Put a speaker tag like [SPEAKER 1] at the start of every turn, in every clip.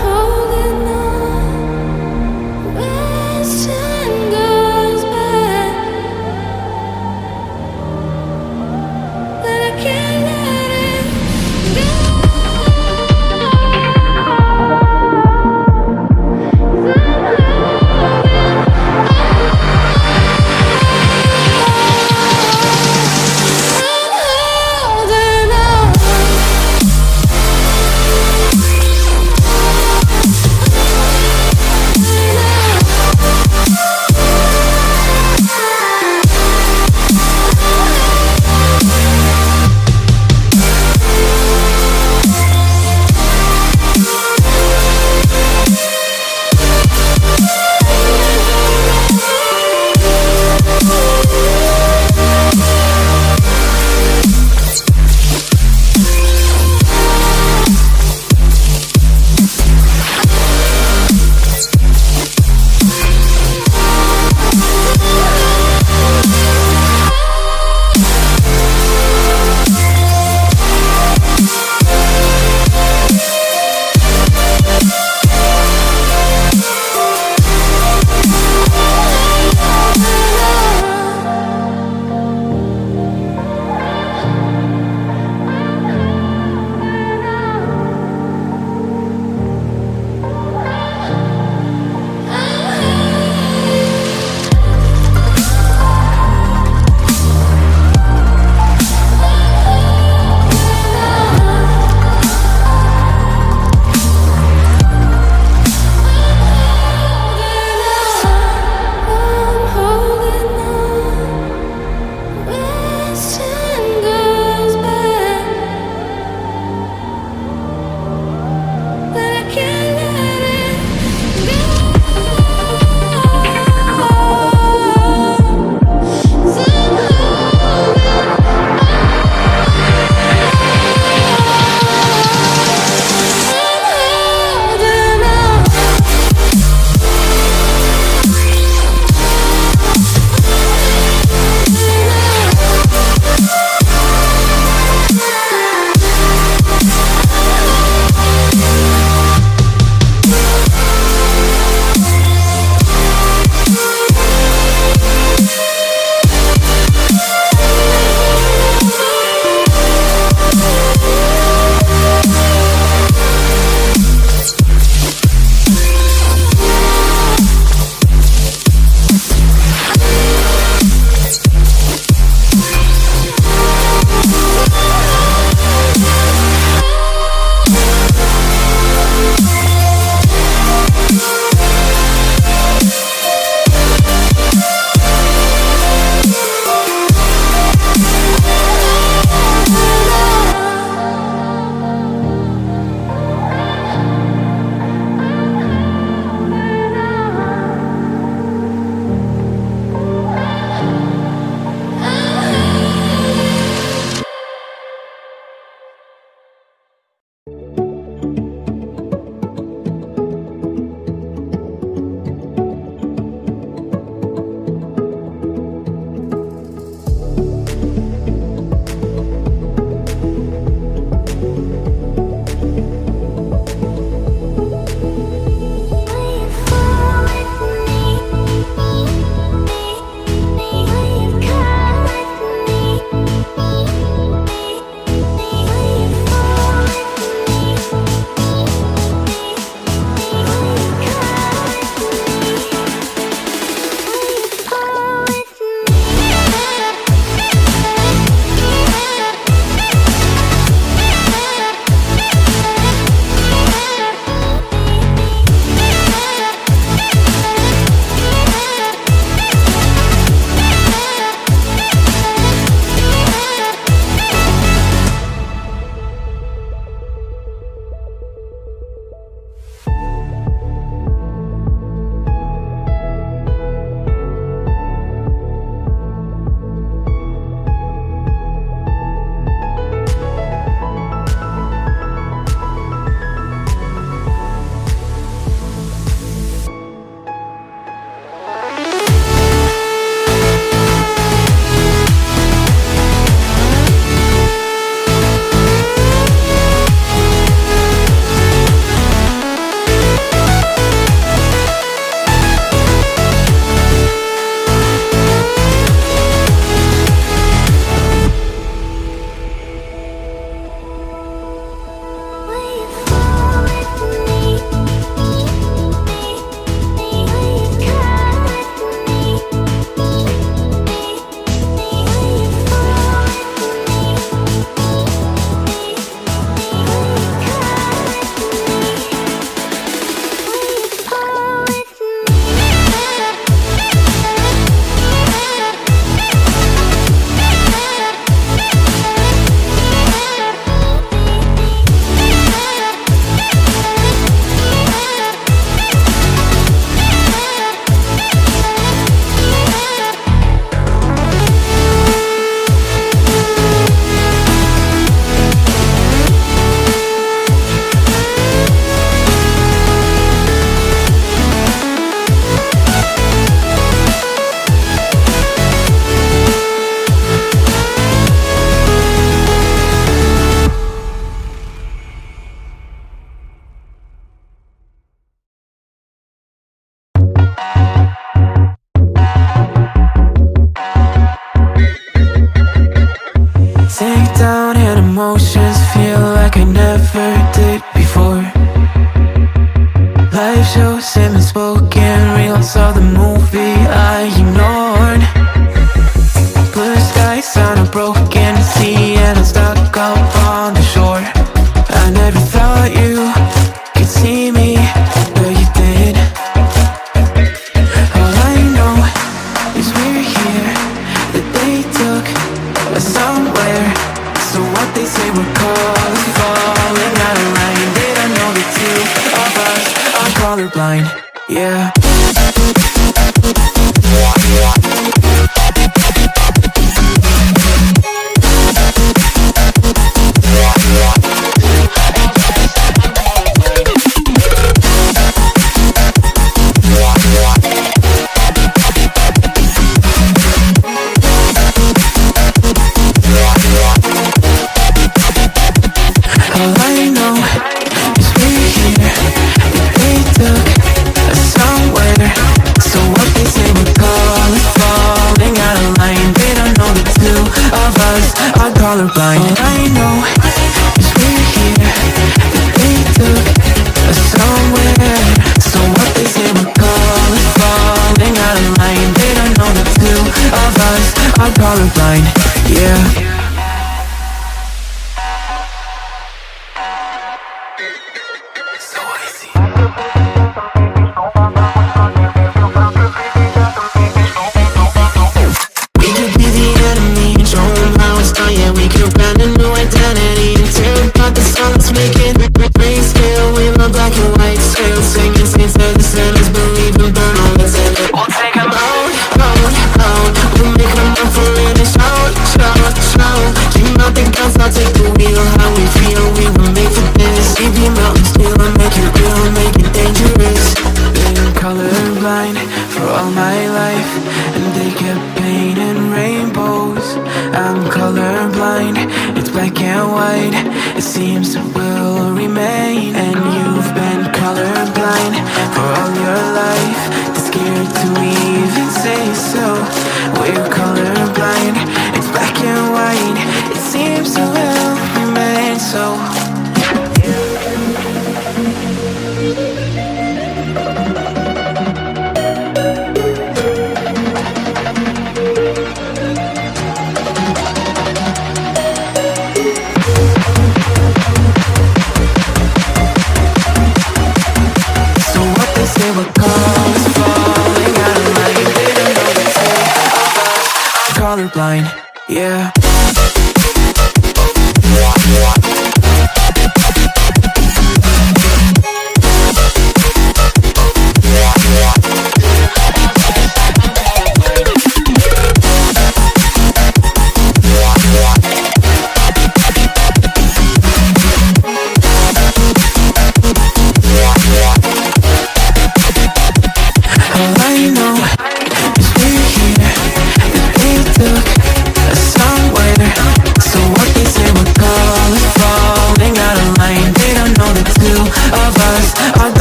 [SPEAKER 1] holding on. chosen and spoken reels of the movie I ignored. Blue skies on a broken sea, and I'm stuck up on the shore. I never thought you could see me, but you did. All I know is we're here, that they took us somewhere. So what they say we're calling, falling out of line. They don't know the two of us are colorblind, yeah. All I know is we're here, that they took us somewhere. So what they say we're calling, falling out of line. They don't know the two of us are colorblind. All I know is we're here, that they took us somewhere. So what they say we're calling, falling out of line. They don't know the two of us are colorblind, yeah. Colorblind for all my life, and they kept painting rainbows. I'm colorblind, it's black and white. It seems it will remain. And you've been colorblind for all your life, too scared to even say so. We're colorblind, it's black and white. It seems it will remain so. We're calling, falling out of line. They don't know the two of us are colorblind, yeah.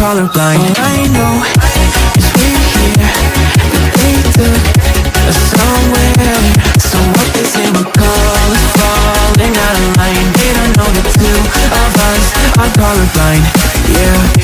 [SPEAKER 1] Colorblind. All I know is we're here, that they took us somewhere. So what they say we're calling, falling out of line. They don't know the two of us are colorblind, yeah.